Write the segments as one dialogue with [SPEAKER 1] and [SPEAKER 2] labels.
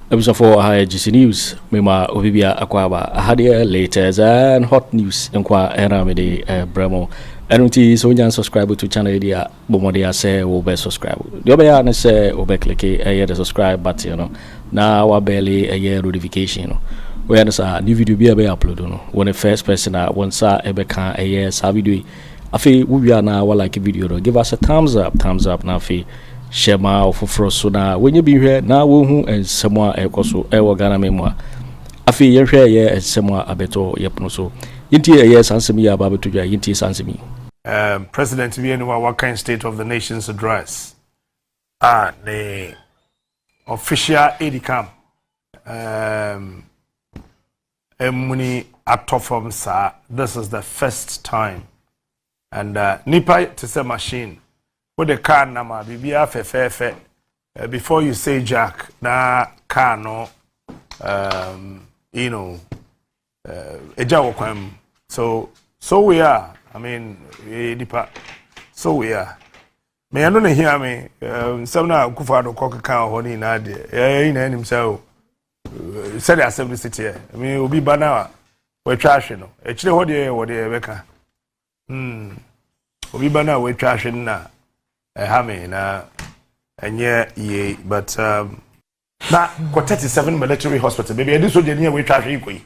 [SPEAKER 1] episode 4 GC News. Mema Obibia Akwaba. I had here latest and hot news. Nkwa Eramede Bremo. Enunti so nyan subscribe to channel dia. Bomodia say will be subscribe. The other na say will click the subscribe button. You know. Now wa barely a year notification. You know. We understand new video be upload. You know. When the first person once ebe kan a year sa video. Afi we are now like a video. Give us a thumbs up now. Afi share my ofori so na when you be here now wo hu ensemo ekoso e wo Ghana memwa afi ye hwe ye ensemo abeto yepno so yinti ye sansemi ya babeto dwa yinti sansemi
[SPEAKER 2] President Vienna what kind state of the nation's address the official edicam emuni Ato Forson this is the first time and nipa to say machine with the car nama bibia fe before you say jack na car no you know eja kwam so we are I mean dipa so we are me anu na hear me some na Akufo Addo kan ho ni na de na anim say said assembly city here I mean obi bana we trash no e kire ho de wo de beka obi bana we trash na Hame na enye ye but na ko 37 military hospital baby e di so je we twa hwe ikoyi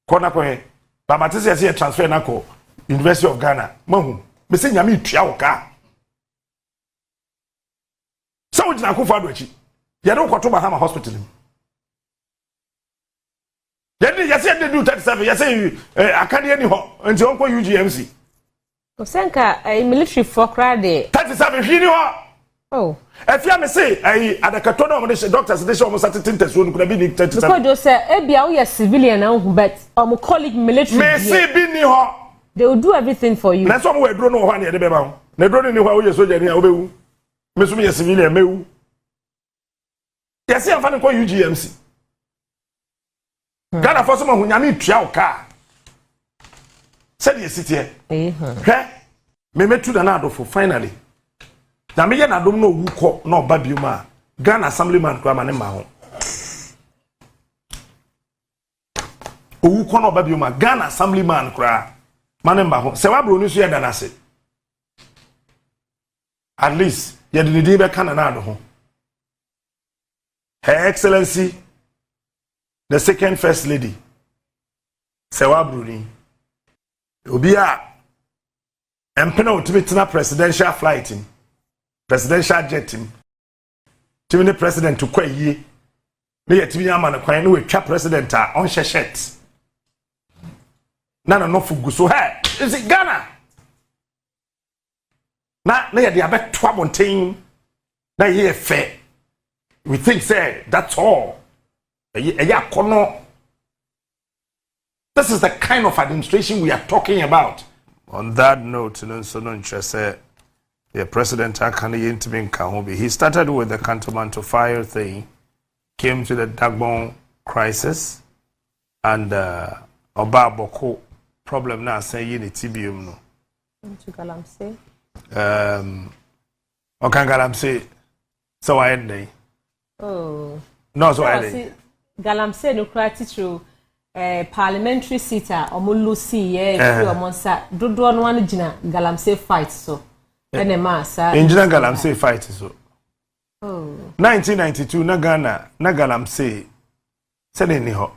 [SPEAKER 2] ko na ko he ba matese se transfer na ko University of Ghana mahu me se nyame tua wo ka so wo jina Akufo Addo achi ye do ko to Mahama hospital ye se de do 37 ye se akade ni ho nti on ko UGMC
[SPEAKER 3] Osenka military for crowd
[SPEAKER 2] 37 hini ho
[SPEAKER 3] oh
[SPEAKER 2] efia me say adakato na omde doctors dey show almost 30 tests one could be 37
[SPEAKER 3] because you say ebia we civilian now but colleague military
[SPEAKER 2] me say bi ni ho
[SPEAKER 3] they will do everything for you
[SPEAKER 2] na so mo we dro no ho na dey be ba ho na dro ni ho we soldier ni obewu me so me civilian mewu yes am fa ni ko UGMC Ghana for some hunyame tua oka said you sit here me metu da na adofo finally na me ye na dom no wuko na oba bioma Ghana assemblyman kwa mane ma ho wuko na oba bioma Ghana assemblyman kwa mane ma ho se wa Broni so ye da na se at least ye de ni be kana na ado ho Her Excellency the second first lady Serwaa Broni Obia empena utimitina presidential flight presidential jet timine president to kwaye na yetimi ama na kwan na we twa president a on sheshet na no fugu so hey is it Ghana na ye de abeto abonten na ye fe we think say that's all akono. This is the kind of administration we are talking about. On that note, the president he started with the Cantonment to Fire thing, came to the Dagbon crisis, and Oba Boko problem now saying it's TBM no.
[SPEAKER 3] To Cóllapse.
[SPEAKER 2] Okay, Cóllapse. So I end.
[SPEAKER 3] Oh.
[SPEAKER 2] No, so I end.
[SPEAKER 3] Cóllapse no cry teacher. Parliamentary seat omulusi free omonsa dodo no wan gina Cóllapse fight so ene ma sa
[SPEAKER 2] engina Cóllapse fight so
[SPEAKER 3] oh
[SPEAKER 2] 1992 na Ghana na Cóllapse se ni ho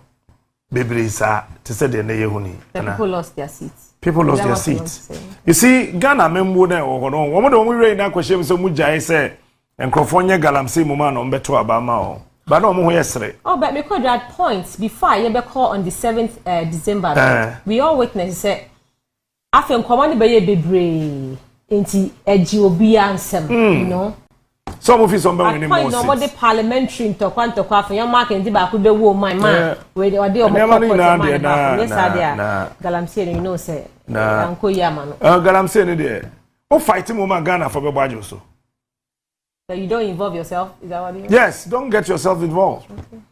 [SPEAKER 2] bebrisa te se de na yehuni
[SPEAKER 3] people lost their seats
[SPEAKER 2] you see Ghana membo na wo no wo de wo we na kwahye so mu jae se enkrofo nye Cóllapse mu ma no mbeto abama o. But no more yesterday.
[SPEAKER 3] Oh, but because at points before you be call on the 7th December, we all witness say Afenyo command be bebre enti eji obi ansem, you know.
[SPEAKER 2] Some of you some be
[SPEAKER 3] more. No, the parliamentary to Afenyo Markins ba ku be wo my man. We dey omo na yes there. Cóllapse you know say anko yama no.
[SPEAKER 2] Cóllapse ne dey. O fight mo man Ghana for be bwajo so.
[SPEAKER 3] So you don't involve yourself? Is that what you mean?
[SPEAKER 2] Yes, don't get yourself involved. Okay.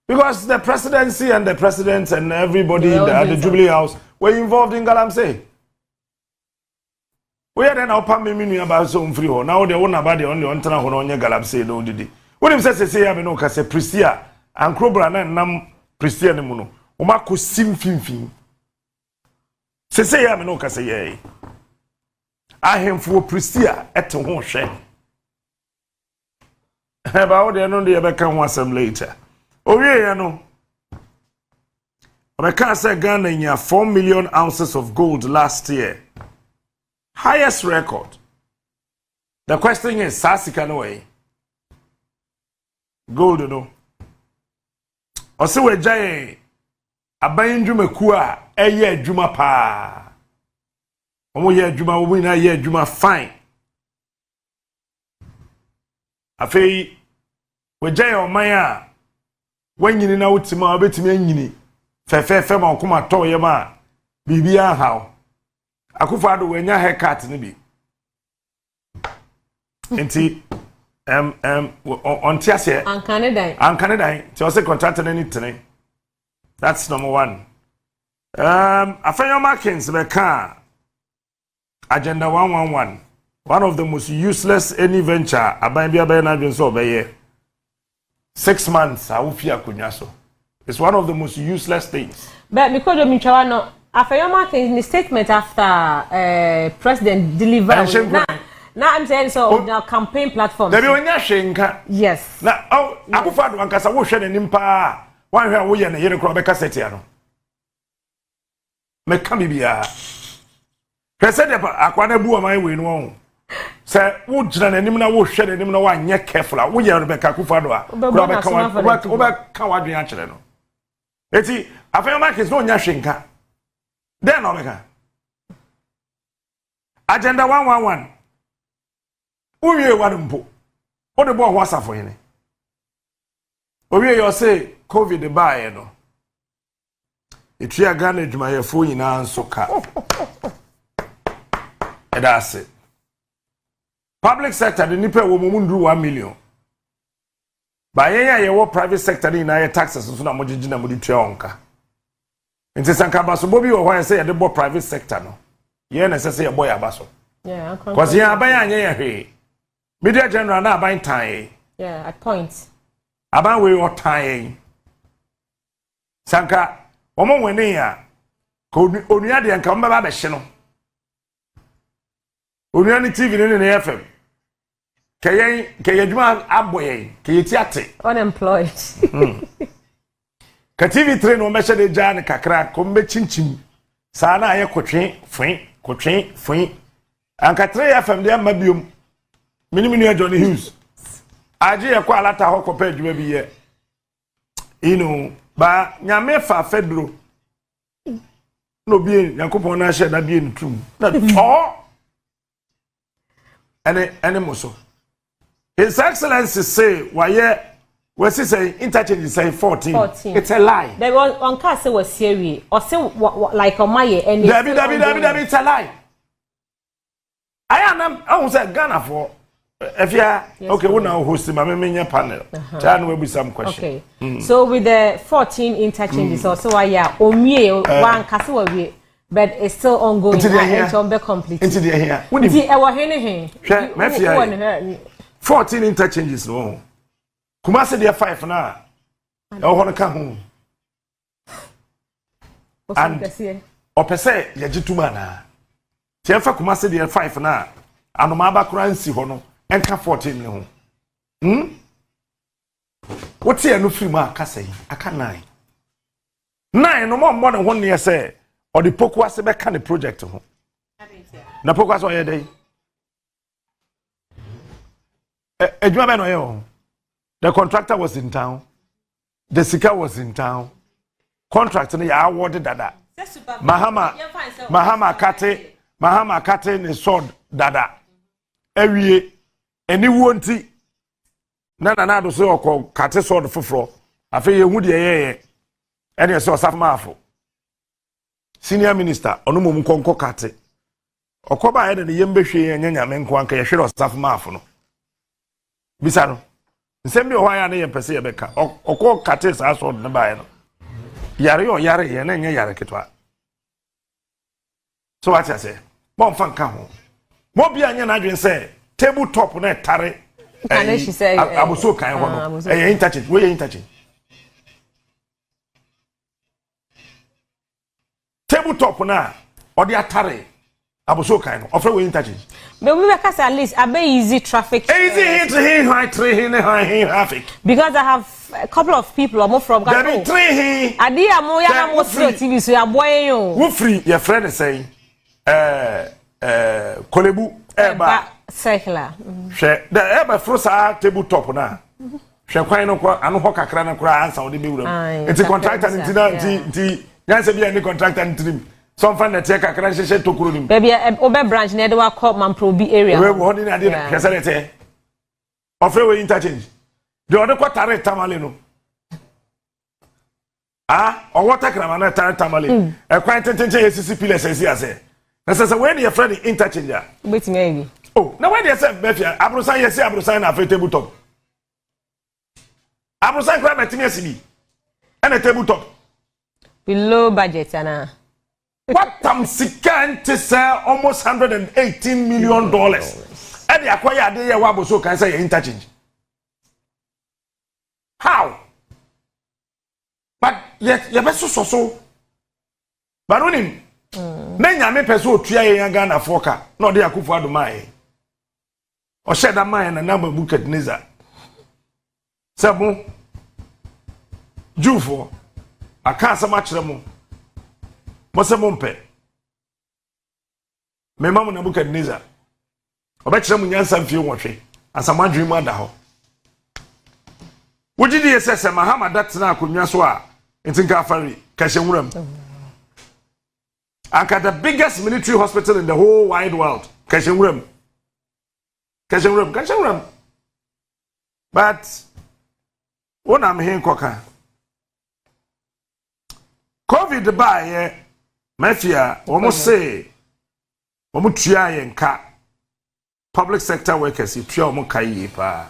[SPEAKER 2] Because the presidency and the president and everybody at the Jubilee House were involved in Cóllapse. We are then upon me about so free. Now they won't about the only one ho no Cóllapse no didi. When him say I no ka say Prisia Ankrobra na nam Christian mu no. Oma ko sim finfin. Sese ya me no ka se ye. Ahemfo Pristia ete ho hwe. Ba wo de no de be kan ho asem later. Owie ya no. Obeka say Ghana nya 4 million ounces of gold last year. Highest record. The question is sasika no way. Gold no. Ose we jaye aban dwumaku a eye adwuma pa. Omo ye adwuma wo na ye adwuma fine. Afei we jaye oman a wanyini na wutima obetimi anyini fefefe ma okoma to ye ma bibia hawo. Akufo Addo wenya haircut ni bi. Enti on tiase
[SPEAKER 3] an Canada
[SPEAKER 2] ti o se contract na ni tene. That's number 1. Afenyo Markins be ka agenda 111, one of the most useless any venture aban bia be na dwen so be 6 months a wo fi akonya so. It's one of the most useless things.
[SPEAKER 3] But because of Michawa no Afenyo Markins in the statement after president delivered now I'm saying so on the campaign platform.
[SPEAKER 2] There be onya hwenka.
[SPEAKER 3] Yes.
[SPEAKER 2] Na Akufo Addo ankasa wo hwe nanim pa wan hwe wo ye na yere kro be kaseti ano. Me ka bibia. Pese de akwa na bu oman we no won. Se wo gina nanim na wo hwe nanim na wan nye careful wo ye be ka Akufo Addo a. Kro be ka wo be ka wadwen a kire no. Eti Afenyo Markins no onya hwenka. Then no be ka. Agenda 111. Uye wadumpo. Ode bo ho asafo yene. Owie yo say COVID bae no. Etua Ghana adwumayefo nyina nso ka. Edase. Public sector the nipa wo mumundru 1 million. Ba yen ye wo private sector ni na ye taxes so na mogigi na modi tua onka. Nti sanka baso bobi wo ho say ye de bo private sector no. Ye na say ye boy abaso.
[SPEAKER 3] Yeah, I
[SPEAKER 2] can't. 'Cause ye aban anye ye hwe. Media general na aban tan.
[SPEAKER 3] Yeah, at points.
[SPEAKER 2] Aban we o tan. Sanka omo wene ya ko onua de nka mbaba be hye no. Onua ni TV ni na FM. Kay adwuma aboye, kay tiate.
[SPEAKER 3] Unemployed.
[SPEAKER 2] Ka TV train no mehye de ja ne kakra ko mbe chinchim. Sa na aye kotwe fun. Anka 3 FM de mabiom. Minimini Johnny Hughes. Aje ye kwa alata ho kopa adwuma bi ye. Ba nyame fa fedro. No bi Yakopon na hye da bi ntum. Na ene moso. His Excellency say we say interchange say 14. It's a lie.
[SPEAKER 3] There was on cast say was serious. Or say like on my any.
[SPEAKER 2] David, it's a lie. I am say Ghana for if you okay, we now host my menya panel. Try we be some question.
[SPEAKER 3] Okay. So with the 14 interchanges also why omie one cast we but it's still ongoing and be complete.
[SPEAKER 2] Into the here.
[SPEAKER 3] When e wa hene
[SPEAKER 2] 14 interchanges no. Kumase dey 5 na. E wo hono ka ho. And opese yagituma na. Tiafa Kumase dey 5 na. Anoma abakura nsi ho no. Enka 14 ne ho. What here no free ma aka say aka 9. 9 no more than 1 year say or the poku ase be ka the project ho. Na poku ase oye dey. Ejuma be no ye. The contractor was in town. The sika was in town. Contract no ya awarded dada. Mahama kate ne sword dada. Ewie eni wonti na do so okọ kate sword foforo. Afa ye hu de ye ene so osafmafo. Senior minister onu mum konko kate. Okoba ye de yembehwe enya nyame nko anka ye hwere osafmafo no. Bisa no. Nsem bi o hwan ya na ye pese ye beka. Okọ kate sa sword ne bae no. Yare ye na nya yare ketwa. So what I say? Bon fan ka ho. Mo bia nya na adwen say table top na tare.
[SPEAKER 3] She say
[SPEAKER 2] abuso kan ho no. Interchange, we interchange. tabletop na or the atare aboso kan no offer we interchange
[SPEAKER 3] but we because at least I be easy traffic
[SPEAKER 2] high traffic
[SPEAKER 3] because I have a couple of people or more from Ghana adi amo ya na mo TV so ya boy yo
[SPEAKER 2] wo free your friend say kolebu eba
[SPEAKER 3] circular
[SPEAKER 2] hwe the eba frosa tabletop na hwe kwan no kwa ano ho kakra na kura ansa wo de be wuram enti contractor nti nyanse bia ni contractor ntrim some fan that take kakra hye tokuro nim
[SPEAKER 3] baby obe branch na de wa call Mamprobi area
[SPEAKER 2] we won ni ade na hwese lete offer we interchange de ode kwa tare tamale no o water krama na tare tamale e kwan tentenche yesisi pile sesi ase na sese when your friend interchange a
[SPEAKER 3] betimi ayi
[SPEAKER 2] oh na when you say befia abrosan yesi abrosan na table top abrosan kra betimi asibi na table top
[SPEAKER 3] below budget ana
[SPEAKER 2] what sika to say almost $118 million and the acquire ade ya waboso kan say interchange how but yet you beso so baronim na nyame pese otua ye Ghana foka na ode Akufo Addo mai o sheda mai na number Nebukadnezar sabo jufo aka sama kire mu mose mompe me mamu Nebukadnezar obekire mu nyansa mfie wonhwe asama dream ada ho wogidi yesese Mahama datna akonwa so a ntinka afari kashenwuram aka the biggest military hospital in the whole wide world kashenwuram but wona me hin koka COVID by mafia almost say omutua yenka public sector workers itua omukai pa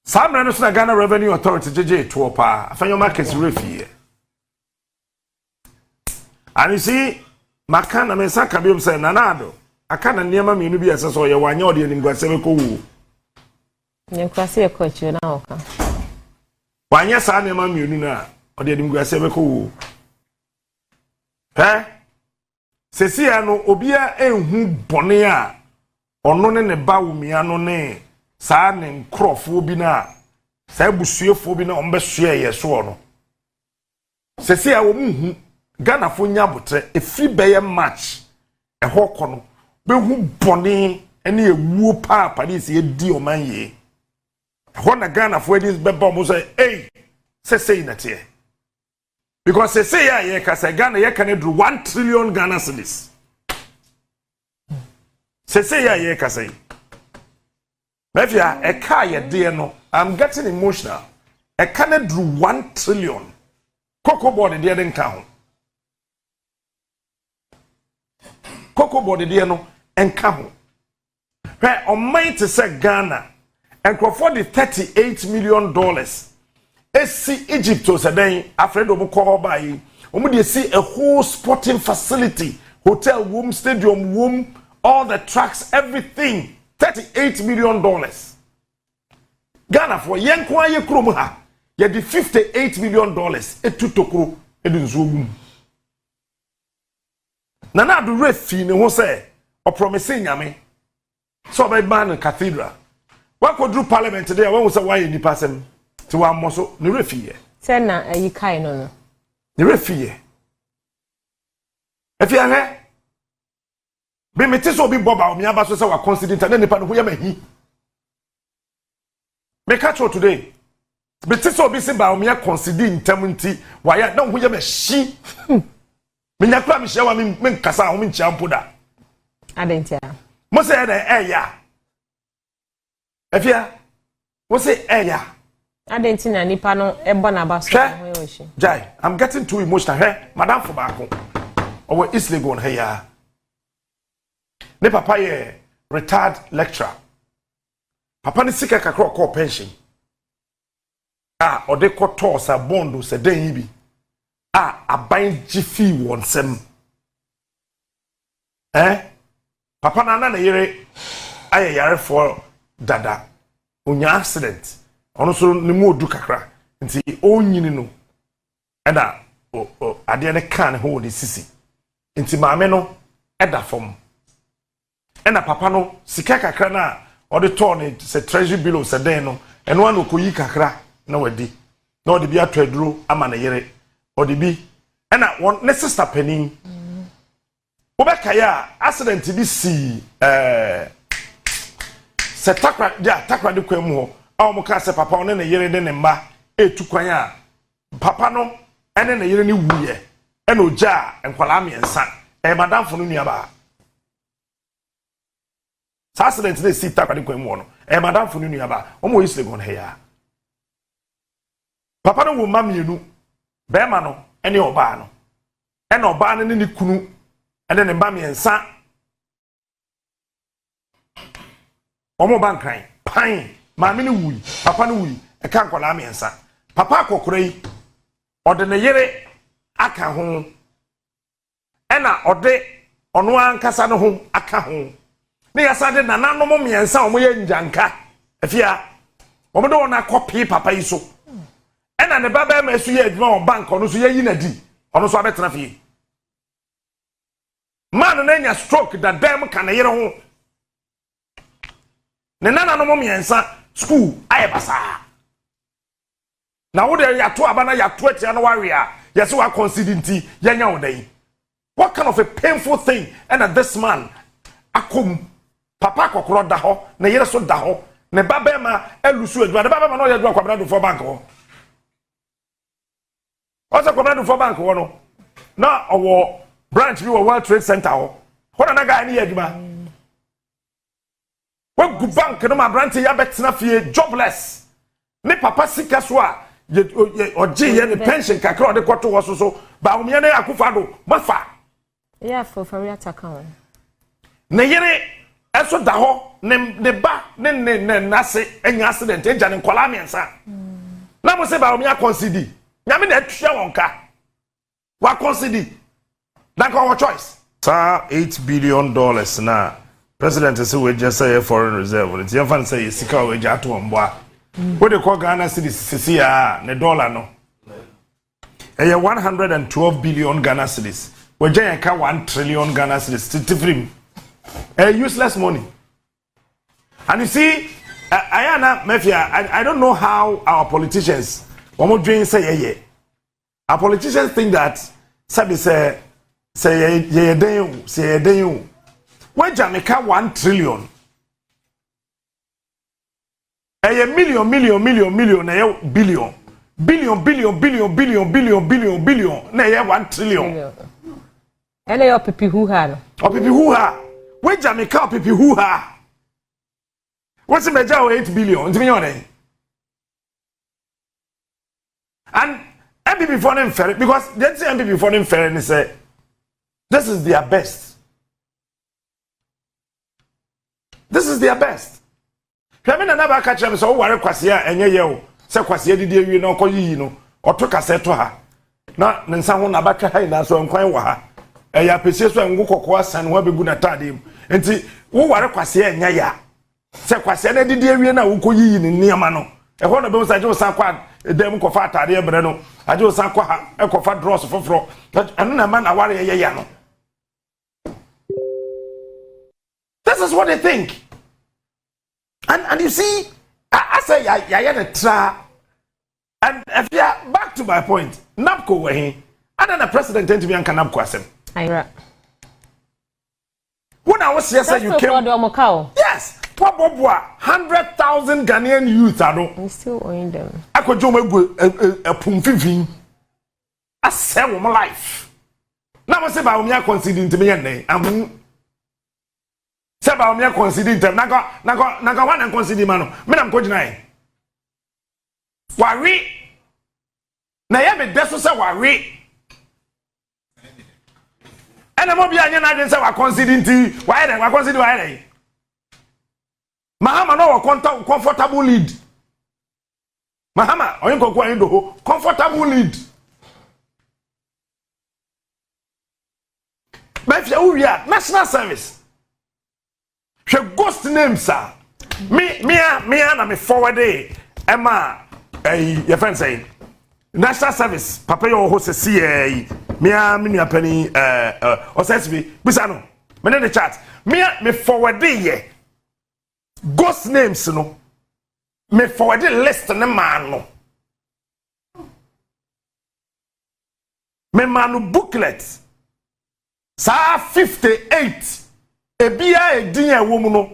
[SPEAKER 2] Sammy no na Ghana Revenue Authority Getrude pa Afenyo Markins refie and you see makana me saka biom say nanado akana niema mienu bi aseso ye wanya ode nimguase be ko wu
[SPEAKER 3] nimguase e ko chi na oka
[SPEAKER 2] wanya sa niema mienu na ode nimguase be ko wu sesi ano obia enhu bone a ono ne Bawumia no ne saa ne nkrofo bi na saa busuefo bi na ombesue ye so no sesi a wo muhu Ghana fo nya botre efri beye match e hoko no be hu bone ene ewuo pa paris ye di o man ye ho na Ghana fo edis be bomb say hey sesi na tie because sesi ya ye ka say Ghana ye can do 1 trillion Ghana cedis sesi ya ye ka say Mafia, a car ye dear no. I'm getting emotional. A can do 1 trillion. Cocoa body dear didn't count. Cocoa body dear no and count. Where on mine to say Ghana and for the $38 million. SC Egypt was a day after the call by see a whole sporting facility, hotel room, stadium room, all the tracks, everything. $38 million. Ghana for yenkwa ye krom ha ye di $58 million etu tokro edu nzogum. Nana do refi ne ho say o promise nyame so be ban cathedral. Wa kodru parliament there when we say why ni pasem ti wa moso ne refi ye.
[SPEAKER 3] Say na ayi kai no.
[SPEAKER 2] Ne refi ye. Efi ane be meti so bi boba o mi aba so say wa consider na nipa no ho ya mahi me catch you today meti so bi se ba o mi consider ntam nti wa ya na ho ya mahi me nya kra me hia wa me nkasa ho me nchia mpoda
[SPEAKER 3] adentia
[SPEAKER 2] mo say na ya efia mo say ya
[SPEAKER 3] adentia nipa no ebo na ba so ho yo shi
[SPEAKER 2] jai I'm getting too emotional he madam for baako o we East Legon he ya ne papa ye retired lecturer papa ni sika kakro call pension ode koto sa bondo se den bi aban gifi wonsem papa na yere aye yare for dada onya accident ono so ne mu odu kakra nti onyini no eda ade ne kan ho de sisi nti maame no eda fom ena papa no sika kakra na ode to ne se treasury bill se den no eno an okoyi kakra na wadi na ode bi ato aduro ama na yere ode bi ena won ne sister penin obeka ya accident bi si se takra de kwam ho a mo ka se papa one ne yere de ne mba etukwan a papa no ene ne yere ne wuye ena oja enkwala miensa madam funu nuaba accident dey sit takra de kwam ho no madam funu nuaba omo yisle gon he ya papa no wo mamienu be ma no ene oba no ena oba no ne kunu ene ne mba miensa omo bankran pan maame ne wuyi papa ne wuyi e kan kwala miensa papa akokora yi ode ne yere aka ho ena ode ono ankasa ne ho aka ho ne yasade nananom miensa omo ye njanka afia omo de wona copy papa yi so ena ne baba ma su ye adwuma on bank ono so ye yi na di ono so abetena fie man na nya stroke da dem kan yere ho ne nananom miensa school ayebasa na wo de yato abana yato atia no warrior yes we consider nti yanya odan what kind of a painful thing and this man akom papa kokoro da ho na yere so da ho ne baba ma elusu adwa ne baba ma no yadwa Kwabena do for bank ho oza Kwabena do for bank ho no na owo branch bi wo World Trade Center ho na guy ni yadwa wo gu bank no ma branch ya betena fie jobless ne papa sika so a oje ye ne pension kakra de kwoto wo so Bawumia ne Akufo Addo mafa
[SPEAKER 3] yeah for attack on
[SPEAKER 2] ne yere eso da ho ne ba ne nase enya accident eja ne nkola miensa na mo se Bawumia consider nyame na atwa wonka wa consider na ko choice sa $8 billion na president say we just say foreign reserve it you fan say sika we ja to mboa we dey call Ghana cedis sisi ya ne dollar no 112 billion Ghana cedis we ja ka 1 trillion Ghana cedis titifrim useless money and you see ayana mafia I don't know how our politicians omo doing say our politicians think that say den when Jamaica 1 trillion million na billion na 1 trillion
[SPEAKER 3] ene yo pipi hu ha no
[SPEAKER 2] pipi hu ha when Jamaica pipi hu ha what's the measure 8 billion ntimi yon and MPP for them fair because they say MPP for them fair and say this is their best. This is their best. Kwabena na ba ka kire me so ware kwase a enye ye o se kwase didi awie na okoyi no oto kase to ha na ne nsa ho na ba twa hai na so nkwan wa ha ya pese so ngu kokko asan ho begu na tade enti wo ware kwase enye ya se kwase na didi awie na wo koyi ni niam no e ho na be so aje wo san kwa dem ko fa tade ebre no aje wo san kwa ha e ko fa dross foforo anu na ma na ware ye ya no. This is what they think. And you see, I say, the tra. And if you are back to my point, NAPO were here. And then the president tend to be on NAPO asem. When I was here, you came. Yes. 100,000 Ghanaian youth are no.
[SPEAKER 3] I'm still owing them.
[SPEAKER 2] I could do a pumfivin. I sell my life. Now I say, Bawumia conceding to me and I'm. Say Bawumia consider them. Naga one and consider mano. Me nam kojina. Wari. Na ye be deso say wari. Ena mo bia nya na den say wa consider nti. Why then? Wa consider why then? Mahama no wa comfortable lead. Mahama oyin kokwa yin do ho comfortable lead. But if you national service. She ghost name sir. Me na me forward Emma your friend saying national service papa yo ho se CA me nua pani osesbi bisa no me ne chat me forward ye ghost names no me forward list ne man no me manu booklet sa 58 ebia edin ewo mu no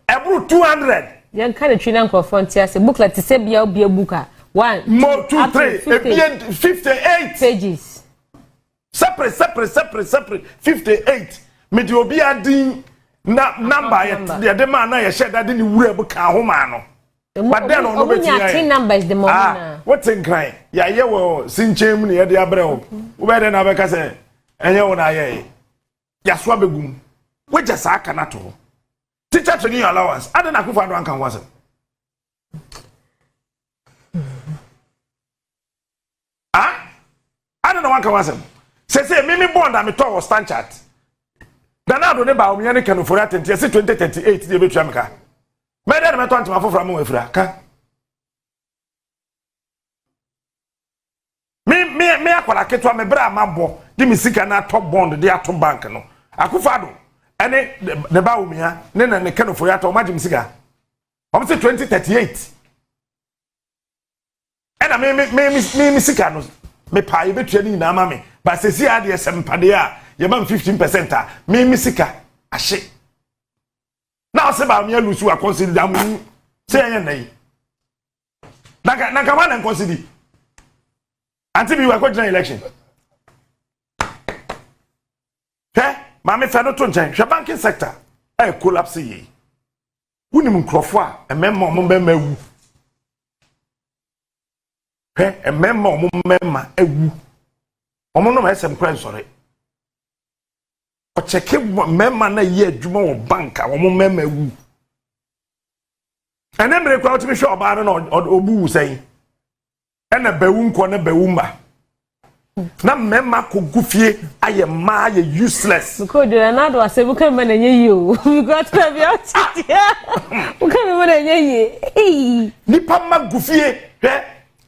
[SPEAKER 2] ebru 200
[SPEAKER 3] yan kan twi na nkrofrontia se booklet se bia obia booka 1
[SPEAKER 2] more 2 3 ebia 58
[SPEAKER 3] pages
[SPEAKER 2] separate 58 me di obia din na number ye de man na ye share that ni wura bu ka ho ma no but then on no beti ya
[SPEAKER 3] numbers the moment
[SPEAKER 2] what in cry ya ye wo sinchem ni ye de abre wo wo be na be ka se enye wo na ye ya so abegum we just aka na to teacher training allowance adana Akufo Addo ankan wase adana wankan wase se mimi bond am to stand chart Danado ne Bawumia ne kan ofori atenti se 2038 de betua meka me de me to antama fofora mo afira ka me akwala ketwa me bra mabo di mi sika na top bond de ato bank no Akufo Addo ene ne Bawumia ne kan ofori ato ma jim sika o se 2038 ena me sika no me pa ye betua ni na ma me ba se si ade sempade a ye man 15% a me sika ahye na se Bawumia lusu a consider am se yen nai naka wan consider until we were going election mama fa no to nchen hwe banking sector Cóllapse yi wunim nkrofo a ememma mo mbemma ewu ememma mo mbemma ewu omo no ma sem kran sore o cheke memma na ye adwuma wo bank a omo mbemma ewu enemre kwa otimi hwe oba no obu sen ena bawu nko na bawu mba na memma ko gufie aye ma ye useless
[SPEAKER 3] because do na do asebu kan ma na nye yi o because na bi o ti o kan ma na nye yi
[SPEAKER 2] nipa ma gufie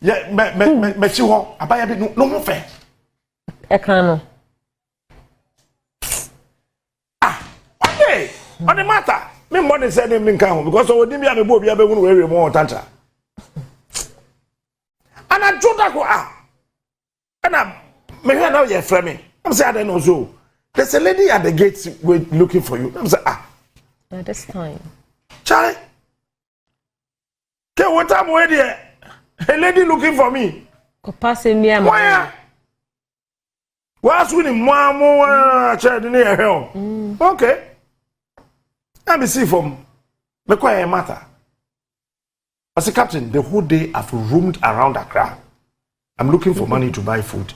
[SPEAKER 2] ye me chi ho abaya bi no mo fe
[SPEAKER 3] e kan no
[SPEAKER 2] okay on the matter me more than say me kan ho because o di bi am bo bi abehunu we mo tanta ana joda ko and me hear now you're framing. I'm saying I don't know so. There's a lady at the gates looking for you. I'm saying
[SPEAKER 3] at this time.
[SPEAKER 2] Charlie. Okay, what time were there? A lady looking for me.
[SPEAKER 3] Ko pass me am.
[SPEAKER 2] Why? What's winning more child near hell? Okay. Let me see from the quiet matter. As a captain, the whole day I've roamed around Accra. I'm looking for money to buy food.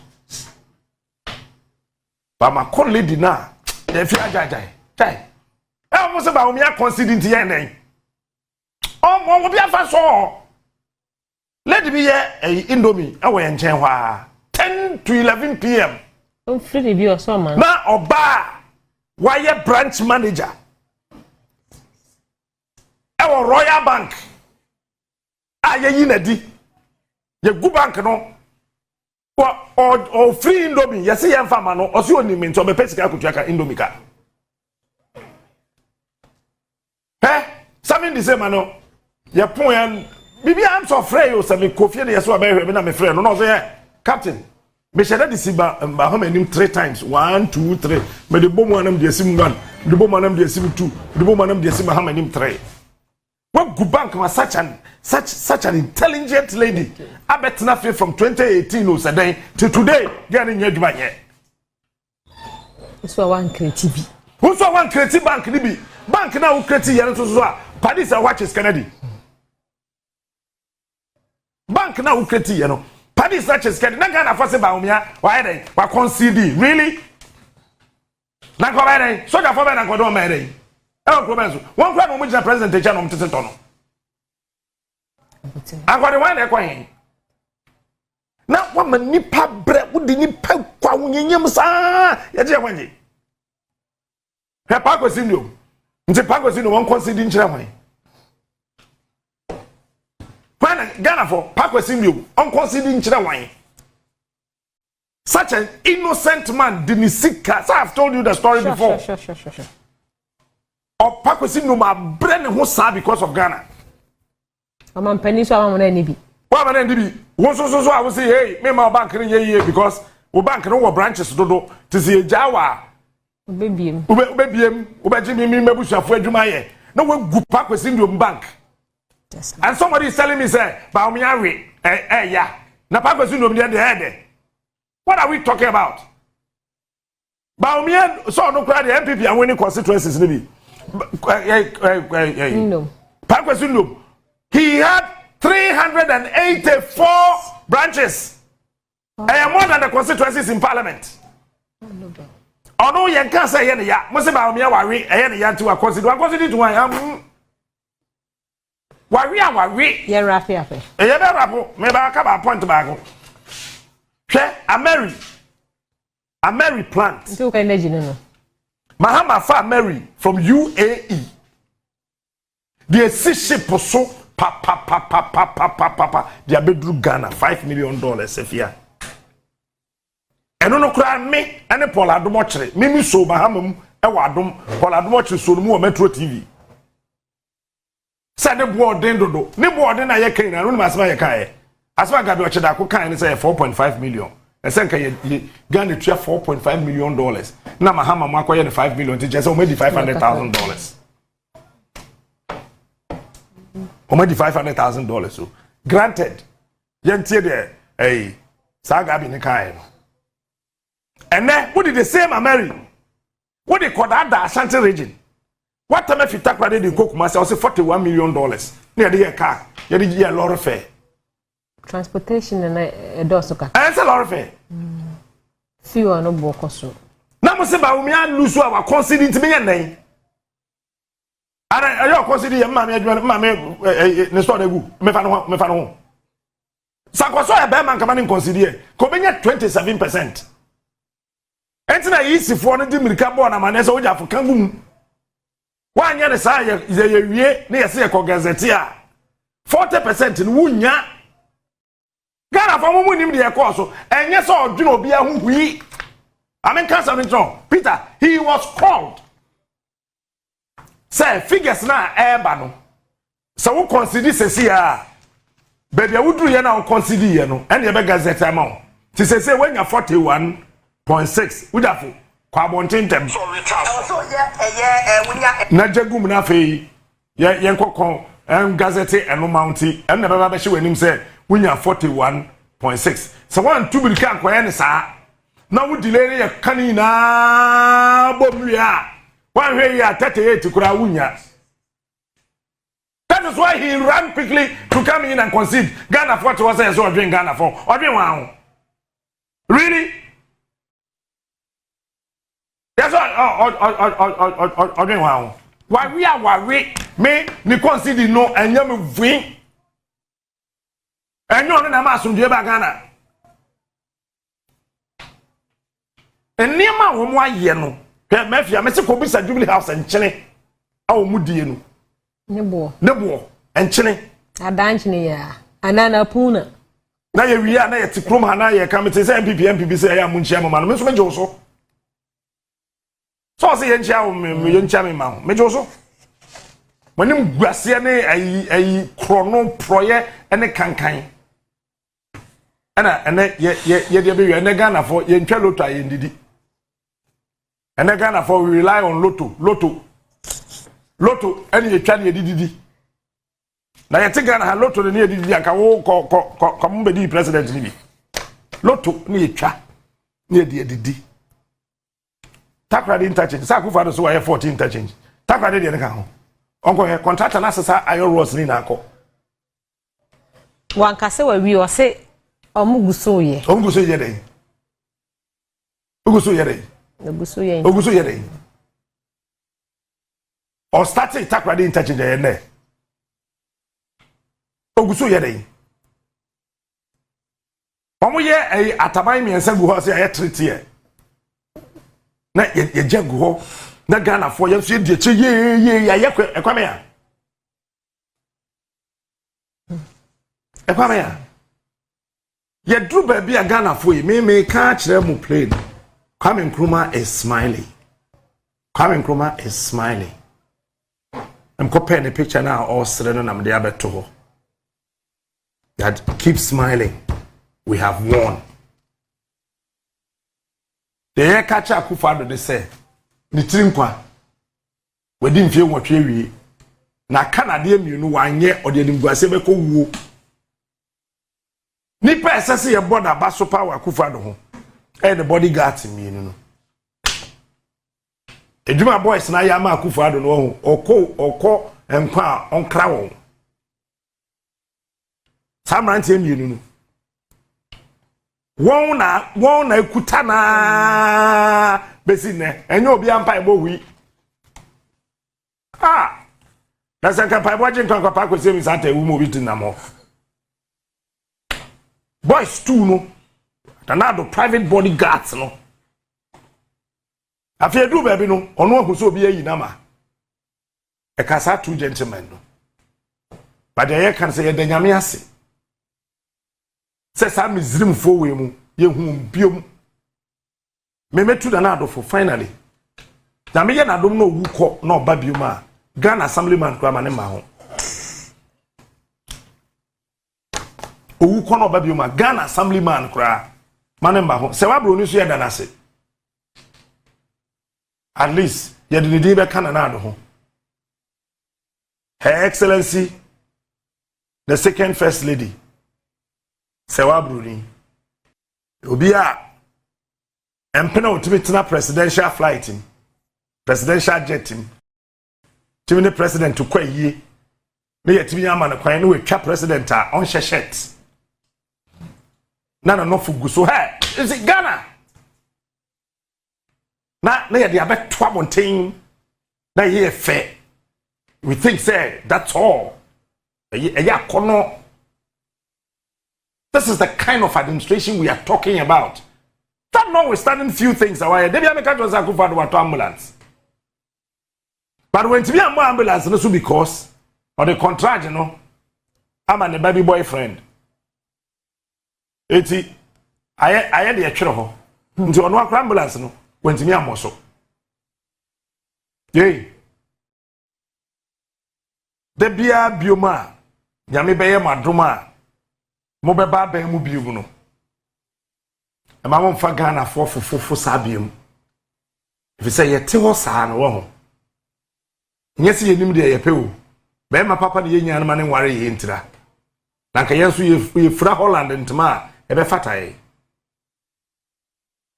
[SPEAKER 2] But my call lady now, they feel jai. I almost about me considering the end. Oh, what will be a fast so? Let me hear a Indomie away in Chenhua 10 to 11 p.m.
[SPEAKER 3] Don't free be or so man.
[SPEAKER 2] Now Oba, wire branch manager. Our Royal Bank. Aye yinadi. Ye good bank no. Or free Indomie, you see, farmer no, or see only means of a pesca could jack Indomie car. Sammy the same no. Your point, maybe I'm so afraid you send me coffee, yes, I'm a friend. No, no, Captain. Me shall not deceive Mahama 3 times. 1, 2, 3. But the bomb one of the sim 1, the bomb one of the sim 2, the bomb one of the sim Mahama 3. What good bank was such an intelligent lady. I bet nothing from 2018 or so to today. Getting your money.
[SPEAKER 3] That's why one creative.
[SPEAKER 2] Who's one creative bank? Bank now creative. You know, Paris and watches Kennedy. Bank now creative. You know, Paris watches Kennedy. Not gonna force Bawumia. Why they? Why concede? Really? Not go by so the former and go down by one crime on which the president is on Titono. I got the one they're going. Now, what manipa bread would the nipa Kwawunyamsa? Yajawanji. Her park was in you. The park was in one considering Chramay. Ghana for Pakwesindio unconsidering Chirawan. Such an innocent man, Dinisika. So I've told you the story before.
[SPEAKER 3] Sure.
[SPEAKER 2] Or Pakwesindio ma brain who saw because of Ghana.
[SPEAKER 3] I'm on Peninsula on NB.
[SPEAKER 2] What am I NB? So I will say, hey, me my bank here because we bank no branches dodo to see Jawa.
[SPEAKER 3] Baby him.
[SPEAKER 2] Ubejimi me busha for adwuma ye. No we go Pakwesindio bank.
[SPEAKER 3] Yes.
[SPEAKER 2] And somebody is telling me say, Bawumia yeah. Na Pakwesindio dey there. What are we talking about? Bawumia so no cry the MPP and winning constituencies maybe.
[SPEAKER 3] No.
[SPEAKER 2] Pakwesindio, he had 384 branches. And more than the constituencies in parliament. Oh no, you can't say any ya. Must about me, worry, and ya to a constituency to my worry.
[SPEAKER 3] Yeah, Rafi.
[SPEAKER 2] A yabe maybe I come a point back. A Mary plant.
[SPEAKER 3] So can energy no.
[SPEAKER 2] Mahama fa Mary from UAE. The ship so pa. They bedroom Ghana $5 million if ya. And no cry me and a Paul Addo otchere. Mimi so Mahama Ewadum Paul Addo otchere so mu Net2 TV. Say the board den dodo. Ne board den aye kan na no masema ye kan e. Asema gabby otchere da ko kan say 4.5 million. E say kan ye Ghana tua $4.5 million. Na Mahama mo akoye the 5 million. Ti je say o made $500,000. O made $500,000 so. Granted. Yentie there eh sa gabby ne kan no. And then, what did they say, Mary? What they call that Asante region? What time if you take credit in Cook Master, say $41 million near the car, you did a lot of fare.
[SPEAKER 3] Transportation and a dosoka.
[SPEAKER 2] And it's a lot of fare.
[SPEAKER 3] Few are no bokoso.
[SPEAKER 2] Now, say Bawumia lose our considering to be a name. And I consider your mammy, Mefano. Sakoso, a bear man commanding consider, Kobenya 27%. Entina easy for no dimrika bo na manese oja for kangum wa anya ne sa ye wie na yese ko gazette a 40% ni wunya Ghana for mo nim de ko so enye so odwuna obi ahuhui amen cancer no Peter he was called say figures na eba no so we consider sesi a baby awudru ye na we consider ye no ene ye be gazette amount ti say when you 41.6 udafo kwa bontentem so na jagum na fe ye nkokon gazette eno mounti en na baba be hye wanim say wunya 41.6 so one two bilika akwaye ne saa na wo delay ye kani na bomria one hwe ya 38 kura wunya. That is why he ran quickly to come in and concede. Ghana for what was say so odwen Ghana for odwen wan really. That's why why we are worried me ni consider no enya me vuin enyo na ma asundue ba Ghana enima wo mo aye no mafia me se ko bisa Jubilee House enchene a wo mudie no nebo enchene
[SPEAKER 3] adanchene ya anana puna
[SPEAKER 2] na ye wi na ye ti krom ha na ye kamete se MPP se ya munchia mama no me so me joso so say yenchia wo me yenchia me ma me joso wanim guase ne ayi krono proye ene kankan ana ene ye de be ene Ghana for yentwa lotto ayi ndidi ene Ghana for we rely on lotto ene yetwa ne dididi na yete Ghana ha lotto ne dididi aka wo ko mbedi president ni bi lotto ne yetwa ne dididi takrade interchange sa Akufo Addo so wa 14 interchange takrade de ne kan ho onko he contractor na sesa ayo ross ni na akọ
[SPEAKER 3] wankase wa wi o se omuguso ye
[SPEAKER 2] den oguso ye den o start takrade interchange ye ne oguso ye den omo ye ataban mi ensa gu ho se aye treat ye na ye jagu ho na Ghana for ye so die che ye ya ye ekwame ya kwame ya ye dru ba bia Ghana fo yi me ka kire mu plane Kwame Nkrumah is smiling. Kwame Nkrumah is smiling. I'm comparing the picture now all sitting on the other toe. That keep smiling. We have won. The air catcher Akufo Addo they say ni trinkwa we di mfie nwotwe wi na Canada mienu wanye ode nimguase be ko wuo ni pese ye border baso power Akufo Addo ho the BodyGuard mienu no eduma boys na ya ma Akufo Addo no oko enkwa onkra won samrante mienu no won na ekuta na besi ne enyo obi ampa ebo hui na sanka pa ebo jin kwa pa kwese mi santa ewu mo bi tinamo boys too no tanado private bodyguards no afedu baby no ono akoso obi ayi na ma e kasa two gentlemen no but they can say the nyame ase se Sammy zrim fo we mu ye hu biom me metu da na adofo finally na me ye na dom no wuko na oba biom a Ghana assemblyman kwa ma ne ma ho wuko na oba biom a Ghana assemblyman kwa ma ne ma ho se wa Broni so ye da na se at least ye de di be kana na ado ho Her Excellency the second first lady Serwaa Broni obi a empena otimetina presidential flight him presidential jet him timine president to kwa yie me yetimi ama na kwan no wetwa president a on sheshet na no fugu so hey is it Ghana na ye de abeto abonten na ye fe we think say that's all eya kono. This is the kind of administration we are talking about. That notwithstanding few things, why they be American was Akufo Addo ambulance. But when to be an ambulance, no, because of the contract, you know, I'm a baby boyfriend. I had the otchere. Into one ambulance, no, when to me a muscle. Yay. The Bia Bioma, Yami Baya Madruma. Mo beba ben mu biu no e ma mo fa Ghana fofofofo sabium if say ye te ho saa no wo ho nyesi ye nim de ye pe o be ma papa de ye nyan ma ne nware ye ntira na nka yenso ye fura Holland ntama e be fata ye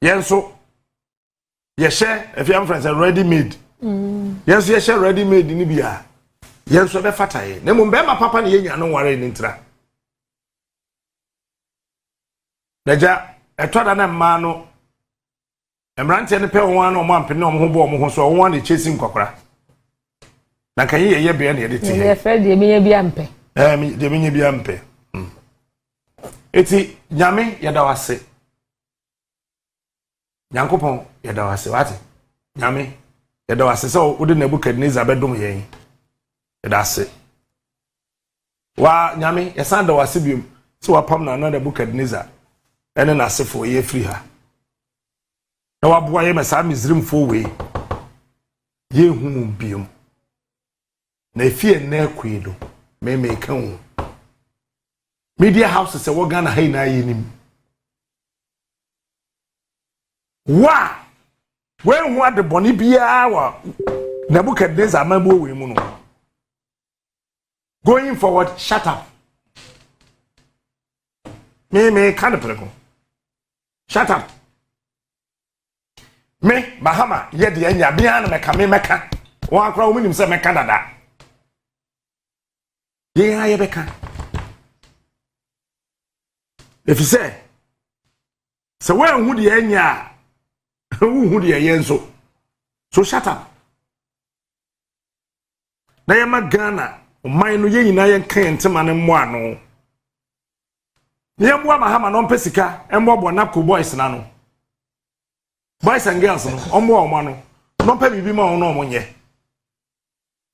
[SPEAKER 2] yenso ye share if you am friends ready made yenso ye share ready made ni bia yenso be fata ye na mo be ma papa de ye nyan no nware ye ntira Naja etwada na mma no emrante ne pe ho an no mo ampene mo ho bo mo ho so ho an chesi nkokora na kan ye be na ye de ti he
[SPEAKER 3] ye Fred ye menye bi ampe
[SPEAKER 2] de menye bi ampe eti nyame ye da wase Nyankopon ye da wase wate nyame ye da wase so wo de Nebukadnezar bedom ye ye da se wa nyame ye san da wase biom so wa pam na Nebukadnezar ene na sefo ye free ha na waboa ye mesa mizrim fo we ye hu biom na efie na akwedo me ka hu media house se wo Ghana hai na ye nim wa we hu ade boni bia wa Nebukadnezar amabo we mu no going forward shut up me kind of preko. Shut up. Me Mahama ye de anya bia na meka me meka. Won akra wo nim se meka dada. Ye ha ye beka. If you say so when hu de anya hu de yenso. So shut up. Na ye magana o man no ye nyina ye kan ntema ne mo ano. Yemwa Mahama no mpesika embo NAPO boys na no boys and girls no ombo no no mpa bibi ma no omonye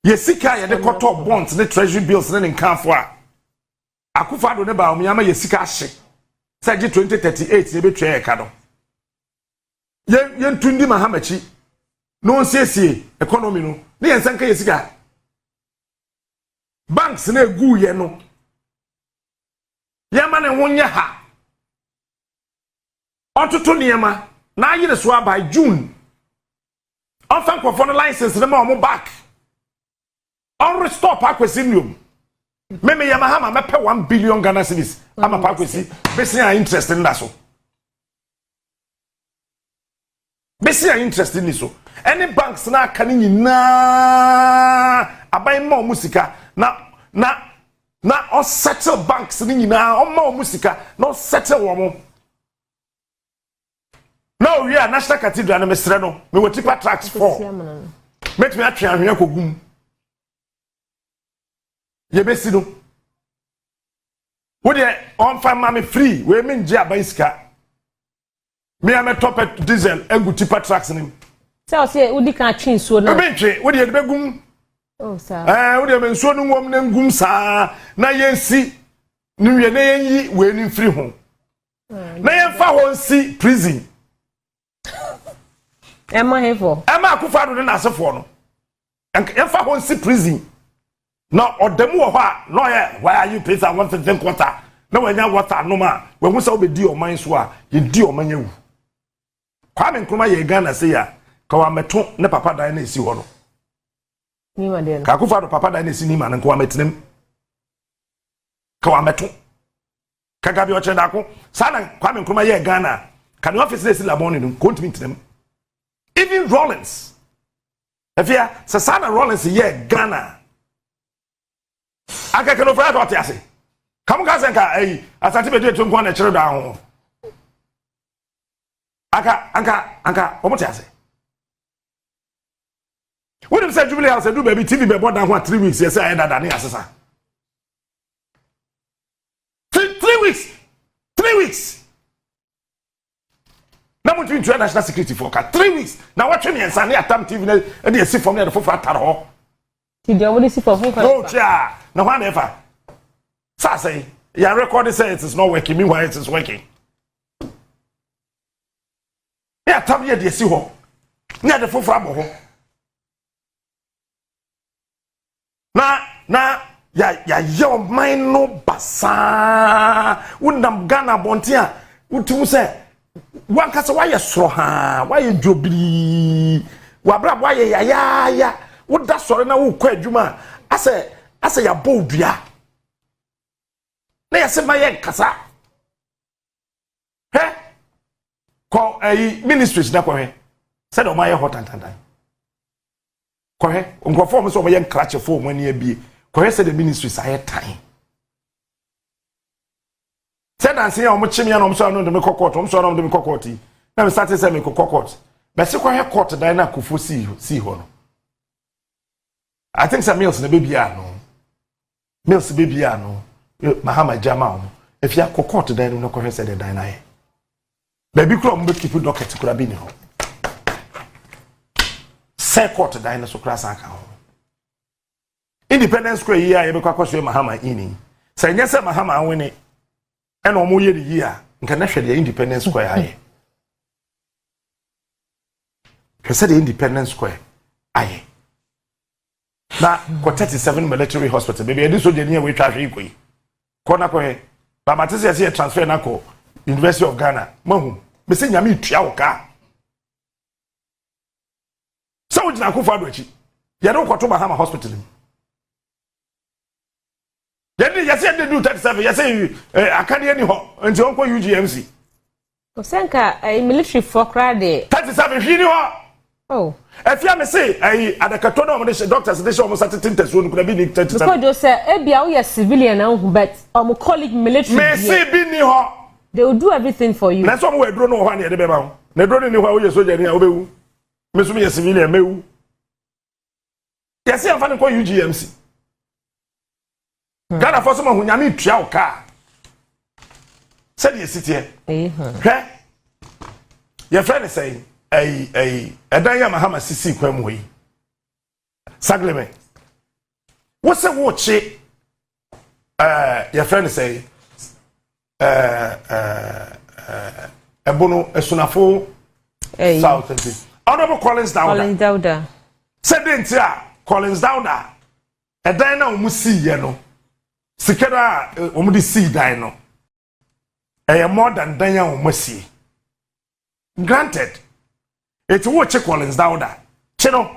[SPEAKER 2] ye sika ye de koto bonds ne treasury bills ne nkanfo a Akufo Addo ne Bawumia ma yesika hye say 2038 ye betwa e ka no yen tundi Mahama chi no nsiesie economy no ne yen sanka yesika banks na egu ye no yema ne honye ha ototo niema na ayire so by June on thank for the license na ma back on restore Pakwesi Num meme ya Mahama mepe 1 billion Ghana cedis ama Pakwesi besi a interest in that so besi a interest in so any banks na aka ni nyina abai ma musika na on settle banks ni nyina on ma musika na settle wo now we are National Cathedral na mesre no me wo tipa tracks 4 met me atwe ahwe akogum ye besi no wo de on fa ma me free we me nje abansika me am top diesel egu tipa tracks nim
[SPEAKER 3] so say udi kan twi nsuo no
[SPEAKER 2] be twe wo de begum
[SPEAKER 3] oh sir
[SPEAKER 2] wo de me nsuo no ngom na ngum saa na yensi ni wie na yenyi we ni free ho na yenfa ho nsi prison
[SPEAKER 3] Emma Hevo.
[SPEAKER 2] Emma Akufo Addo na asefo no. Yenfa ho nsi prison. Na odemu wo ha no ye why are you paying 150 quarter? Na wanya water no ma. We hu say obedi oman so a ye di oman awu. Kwame Nkrumah ye Ghana say ya ka wa meto ne papa dan na esi ho no.
[SPEAKER 3] Ni ma de no.
[SPEAKER 2] Ka Akufo Addo papa dan na esi ni ma nko wa metinem. Ka wa meto. Ka gabby otchere darko. Sana Kwame Nkrumah ye Ghana. Ka the office na esi laboni no kontimi ntinem. Even Rollins. If you Sasana Rollins here Ghana. Aka keno fra to ase. Come ga senka Asante Bediatuo nko na chere da ho. Aka omo te ase. When you say Jubilee House do baby TV be board down 3 weeks yes I da na asesa. 3 weeks. 3 weeks. Na mo twin national security for 3 weeks na watwe me ensa na Atam TV na e dey see from there for atare ho
[SPEAKER 3] ti dey only see for
[SPEAKER 2] no cha na wha na efa sa say ya record say it is not working meanwhile it is working ya Atam ye dey see ho na dey for abo ho na ya mind no basa wundam Ghana bontia utum say one kasa why soro ha why jobiri wabra why ya wo da soro na wo kwa adwuma ase ya bodua na yase maye kasa he ko ministries na ko he said o maye hot antandan ko he onko form so maye nkrache form ani abie ko he said the ministries aye time said and say omo chimia no so no de me court omo so no de me court na me start say me court be se ko he court dan na Akufo si ho no I think some meals na baby ano meals baby ano Mahama jama no if ya court dan no ko he say the dan na he baby kro mo keep docket kura bi ni ho say court dan na so kura san ka ho Independence Square here ye be kwa kwaso Mahama ini say nyese Mahama anwene and omo ye the year nka na hwe the Independence Square aye the Independence Square aye na ko 37 military hospital baby edi so jeni we twa hwe ikoyi ko na ko he ba matese ye transfer na ko University of Ghana mahu me se nyame tua wo ka so wo jina Akufo Addo achi ye do ko to Mahama hospital yes they do 37 yes akade ni ho nti onko UGMC
[SPEAKER 3] o senka military for crowd
[SPEAKER 2] 37 hwi ni ho
[SPEAKER 3] oh
[SPEAKER 2] afia me say adakato no mo de doctors de show mo certain test won kuna bi ni 37
[SPEAKER 3] because you say ebia we civilian now but colleague military
[SPEAKER 2] me say bi ni ho
[SPEAKER 3] they will do everything for you
[SPEAKER 2] na so mo we dro no ho na ye de be ba ho na dro ni ho we soldier ni a obewu me so me civilian mewu yes am fa ni ko UGMC Ghana for some who nyame tua wo ka said ye sitie hwe ye friend say edan ya Mahama sisi kwam yi sagleme wo se wo che your friend say ebono esunafo South Honorable Collins Dauda said entia Collins Dauda edan na omusi ye no sikera omudi si dan no more than dan ya omusi granted it watch Collins Dauda chino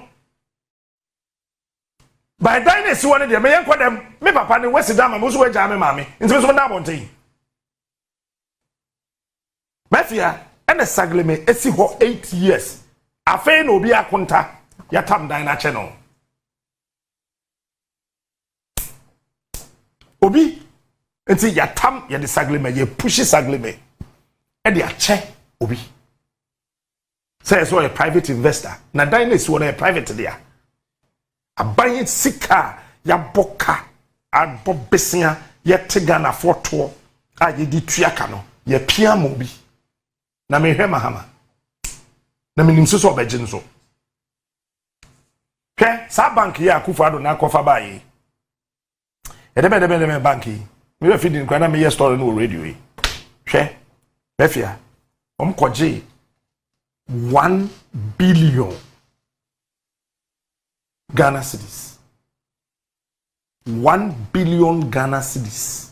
[SPEAKER 2] by dynasty one dey me yanko dem me papa ne wesi dama mo so waja me mame nti so na bonten mafia ene sagleme esi ho 8 years Afenyo obi akonta yatam dan na channel obi enti yatam ye de sagleme ye pushi sagleme e de ache obi say so a private investor na dynasty one a private there abayin sika ya boka abobesia ye tega na foto a ye di tuaka no ye pia mo bi na mehwe Mahama na minim so obeje nso ke sa bank ya Akufo Addo na kofa bayi edebe bank yi me be feeding kwa na me store no radio yi hwe befia omkoje 1 billion Ghana cedis. 1 billion Ghana cedis.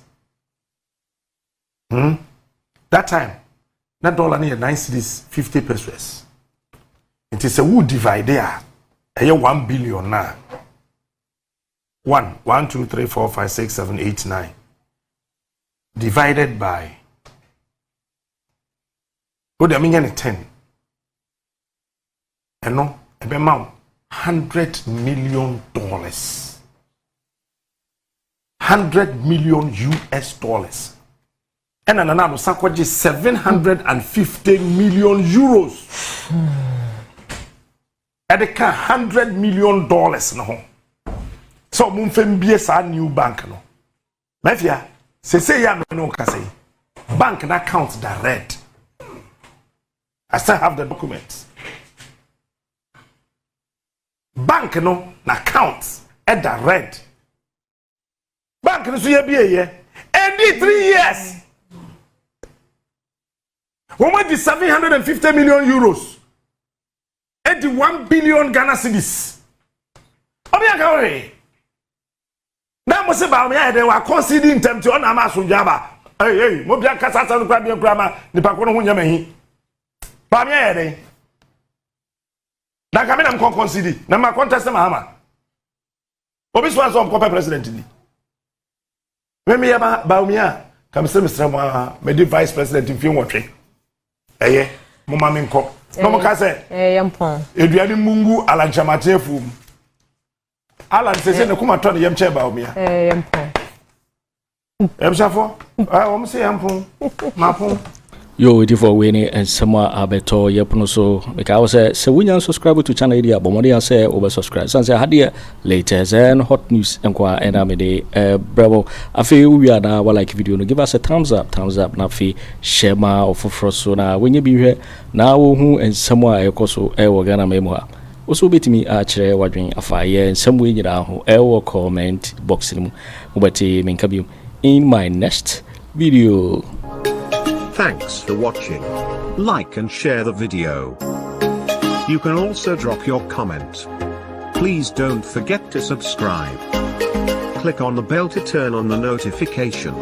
[SPEAKER 2] That time, that dollar near 9 cedis, 50 pesos. It is a wood divide there. 1 billion now. 1, 2, 3, 4, 5, 6, 7, 8, 9. Divided by. What do I mean? 10. And no, a amount. $100 million. $100 million US dollars. And another sakwaji 750 million euros. Edeka $100 million no. So mumfembie sa new bank no. Mafia, say ya no kase. Bank na account direct. I still have the documents. Bank no na account at the red. Bank no so ye be ye. Every 3 years. Woman the 750 million euros. And the 1 billion Ghana cedis. Obi akawe. Na mo se Bawumia dey wa concede in terms to on amaso jaba. Hey, mo bia kasa sa no kwa bia krama nipa ko no ho nyama hi. Bawumia dey. Na kamena mko concede na ma contest Mahama. Obi so aso mko president ni. Me ya Bawumia kam se Mr. me di vice president in film wotwe. Mo ma me nko. No mo ka se
[SPEAKER 3] yampon.
[SPEAKER 2] Eduane mungu alanchamate fum. Alan se na kuma to yam che Bawumia.
[SPEAKER 3] Yampon.
[SPEAKER 2] Shafo. O mo se yampon. Mapon.
[SPEAKER 1] Yo, it for winning and Serwaa abeto yepuno so because se wunya subscribe to channel idea but money say over subscribe so say had latest and hot news enkwa enamede bravo afi we are na like video no give us a thumbs up na fi share ma ofofro so na wenye bi hwe na wo hu and Serwaa ekoso wo Ghana memo ha oso betimi a chere wadwen afaye nsem we nyira ho wo comment box ni mu obati menka bi in my next video.
[SPEAKER 4] Thanks for watching. Like and share the video. You can also drop your comment. Please don't forget to subscribe. Click on the bell to turn on the notification.